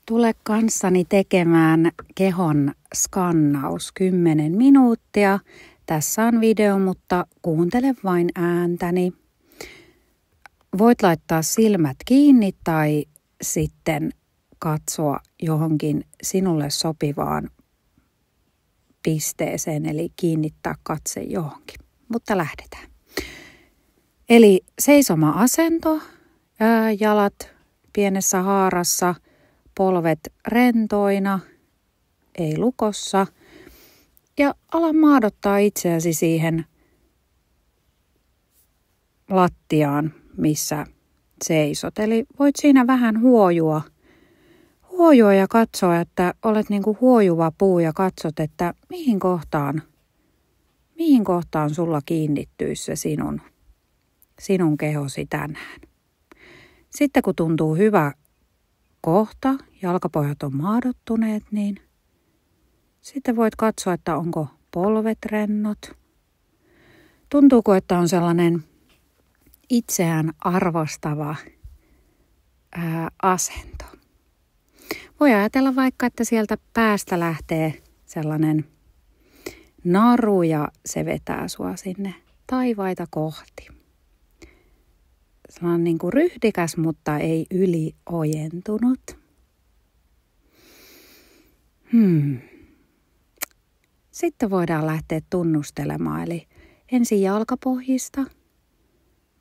Tule kanssani tekemään kehon skannaus 10 minuuttia. Tässä on video, mutta kuuntele vain ääntäni. Voit laittaa silmät kiinni tai sitten katsoa johonkin sinulle sopivaan pisteeseen, eli kiinnittää katse johonkin. Mutta lähdetään. Eli seisoma-asento, jalat pienessä haarassa, polvet rentoina, ei lukossa. Ja ala maadottaa itseäsi siihen lattiaan, missä seisot. Eli voit siinä vähän huojua ja katsoa, että olet niin kuin huojuva puu ja katsot, että mihin kohtaan sulla kiinnittyisi se sinun kehosi tänään. Sitten kun tuntuu hyvä kohta, jalkapohjat on maadottuneet, niin sitten voit katsoa, että onko polvet rennot. Tuntuuko, että on sellainen itseään arvostava asento. Voi ajatella vaikka, että sieltä päästä lähtee sellainen naru ja se vetää sua sinne taivaita kohti. Sellainen niin kuin ryhdikäs, mutta ei yliojentunut. Sitten voidaan lähteä tunnustelemaan, eli ensin jalkapohjista.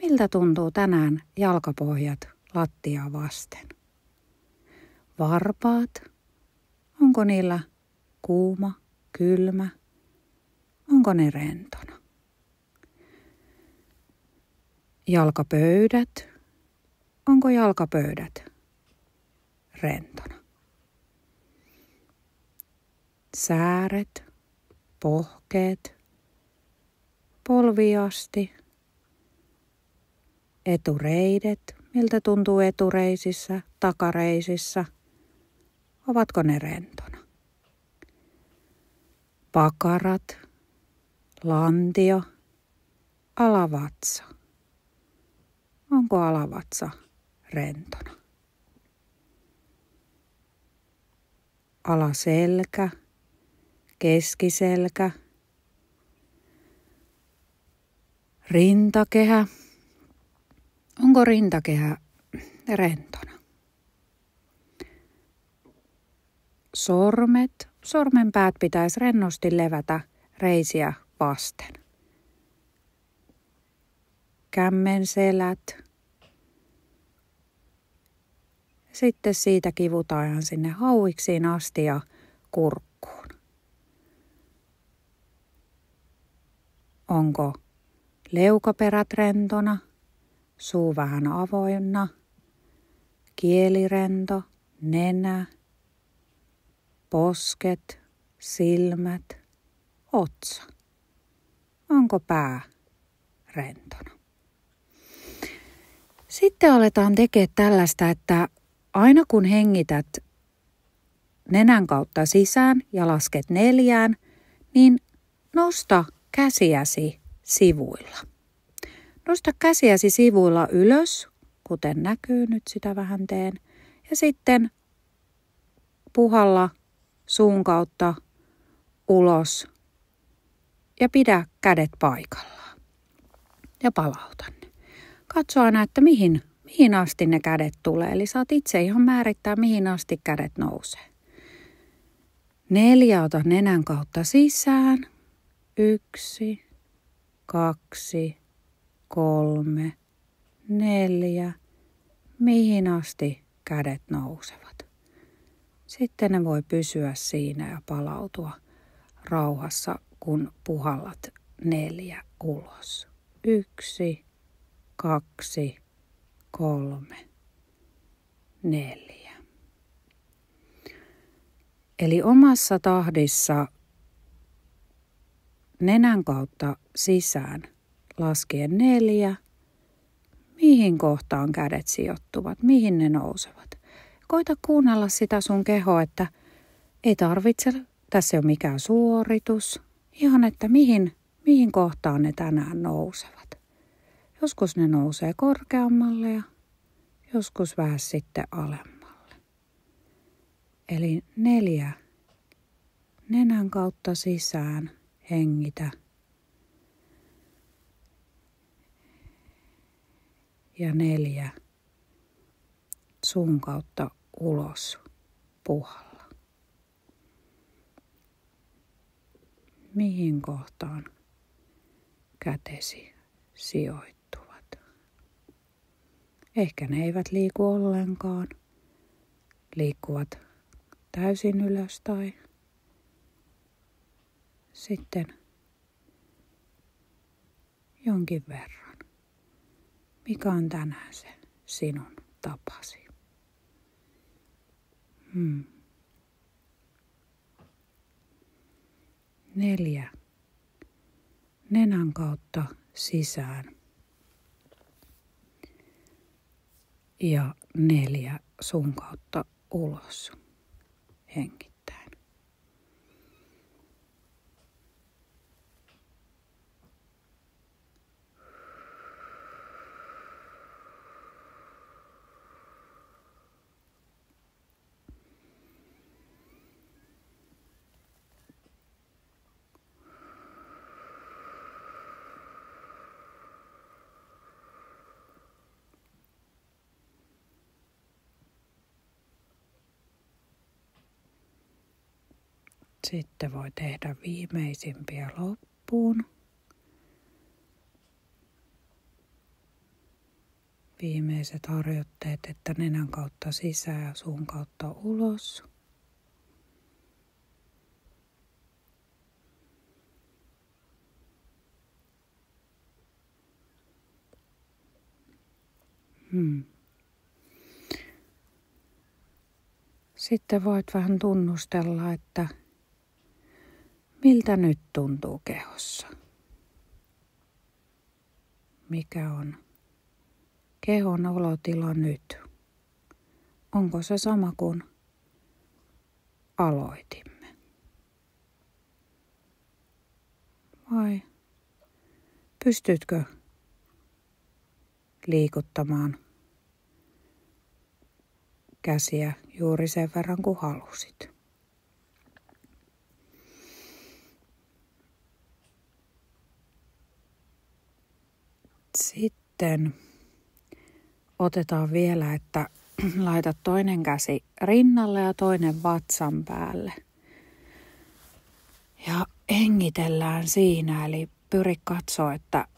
Miltä tuntuu tänään jalkapohjat lattiaa vasten? Varpaat, onko niillä kuuma, kylmä, onko ne rentona? Jalkapöydät, onko jalkapöydät rentona? Sääret, pohkeet, polviasti, etureidet, miltä tuntuu etureisissä, takareisissä, ovatko ne rentona? Pakarat, lantio, alavatsa. Onko alavatsa rentona? Alaselkä, keskiselkä, rintakehä. Onko rintakehä rentona? Sormenpäät pitäisi rennosti levätä reisiä vasten. Kämmenselät. Sitten siitä kivutaan sinne hauiksiin asti ja kurkkuun. Onko leukaperät rentona, suu vähän avoinna, kieli rento, nenä, posket, silmät, otsa. Onko pää rentona? Sitten aletaan tekemään tällaista, että aina kun hengität nenän kautta sisään ja lasket 4, niin nosta käsiäsi sivuilla. Nosta käsiäsi sivuilla ylös, kuten näkyy, nyt sitä vähän teen. Ja sitten puhalla suun kautta ulos ja pidä kädet paikallaan. Ja palauta ne. Katso aina, että mihin asti ne kädet tulee. Eli saat itse ihan määrittää, mihin asti kädet nousee. 4, ota nenän kautta sisään. 1, 2, 3, 4. Mihin asti kädet nousevat. Sitten ne voi pysyä siinä ja palautua rauhassa, kun puhallat 4 ulos. 1, 2, 3, 4. Eli omassa tahdissa nenän kautta sisään laskien 4. Mihin kohtaan kädet sijoittuvat, mihin ne nousevat. Koita kuunnella sitä sun kehoa, että ei tarvitse, tässä ei ole mikään suoritus. Ihan, että mihin kohtaan ne tänään nousevat. Joskus ne nousee korkeammalle ja joskus vähän sitten alemmalle. Eli 4. Nenän kautta sisään hengitä. Ja 4. Suun kautta ulos puhalla. Mihin kohtaan kätesi sijoittuvat? Ehkä ne eivät liiku ollenkaan. Liikkuvat täysin ylös tai sitten jonkin verran. Mikä on tänään se sinun tapasi? 4. Nenän kautta sisään. Ja 4 suun kautta ulos hengittäen. Sitten voi tehdä viimeisimpiä loppuun. Viimeiset harjoitteet, että nenän kautta sisään ja suun kautta ulos. Sitten voit vähän tunnustella, että miltä nyt tuntuu kehossa. Mikä on kehon olotila nyt? Onko se sama kuin aloitimme? Vai pystytkö liikuttamaan käsiä juuri sen verran kuin halusit? Sitten otetaan vielä, että laitat toinen käsi rinnalle ja toinen vatsan päälle. Ja hengitellään siinä, eli pyri katsoa, että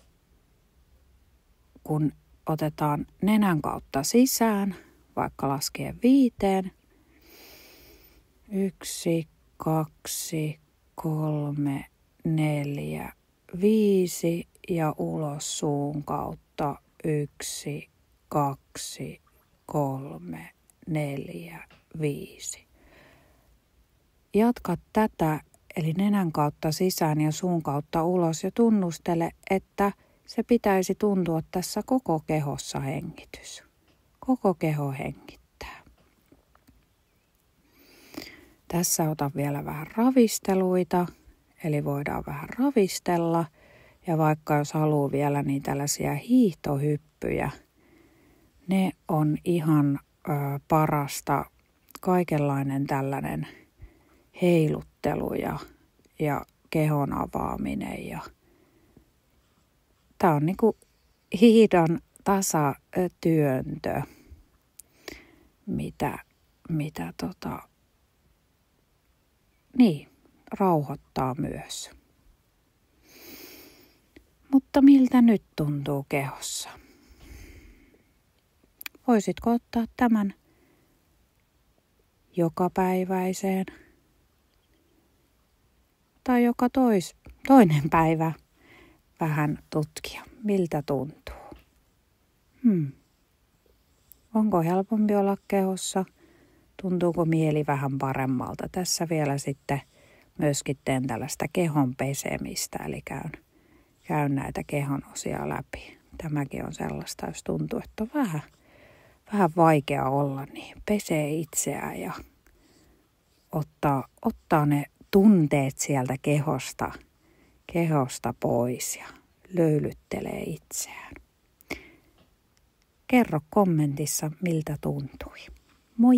kun otetaan nenän kautta sisään, vaikka laskee 5, 1, 2, 3, 4, 5 ja ulos suun kautta 1, 2, 3, 4, 5. Jatka tätä, eli nenän kautta sisään ja suun kautta ulos ja tunnustele, että se pitäisi tuntua tässä koko kehossa hengitys. Koko keho hengittää. Tässä ota vielä vähän ravisteluita, eli voidaan vähän ravistella. Ja vaikka jos haluaa vielä niin tällaisia hiihtohyppyjä, ne on ihan parasta. Kaikenlainen tällainen heiluttelu ja kehon avaaminen. Tämä on niinku hiihdon tasatyöntö, mitä rauhoittaa myös. Mutta miltä nyt tuntuu kehossa? Voisitko ottaa tämän jokapäiväiseen tai joka toinen päivä vähän tutkia, miltä tuntuu? Onko helpompi olla kehossa? Tuntuuko mieli vähän paremmalta? Tässä vielä sitten myöskin teen tällaista kehon pesemistä, eli käyn näitä kehon osia läpi. Tämäkin on sellaista, jos tuntuu, että on vähän vaikea olla, niin pesee itseään ja ottaa ne tunteet sieltä kehosta pois ja löylyttelee itseään. Kerro kommentissa, miltä tuntui. Moi!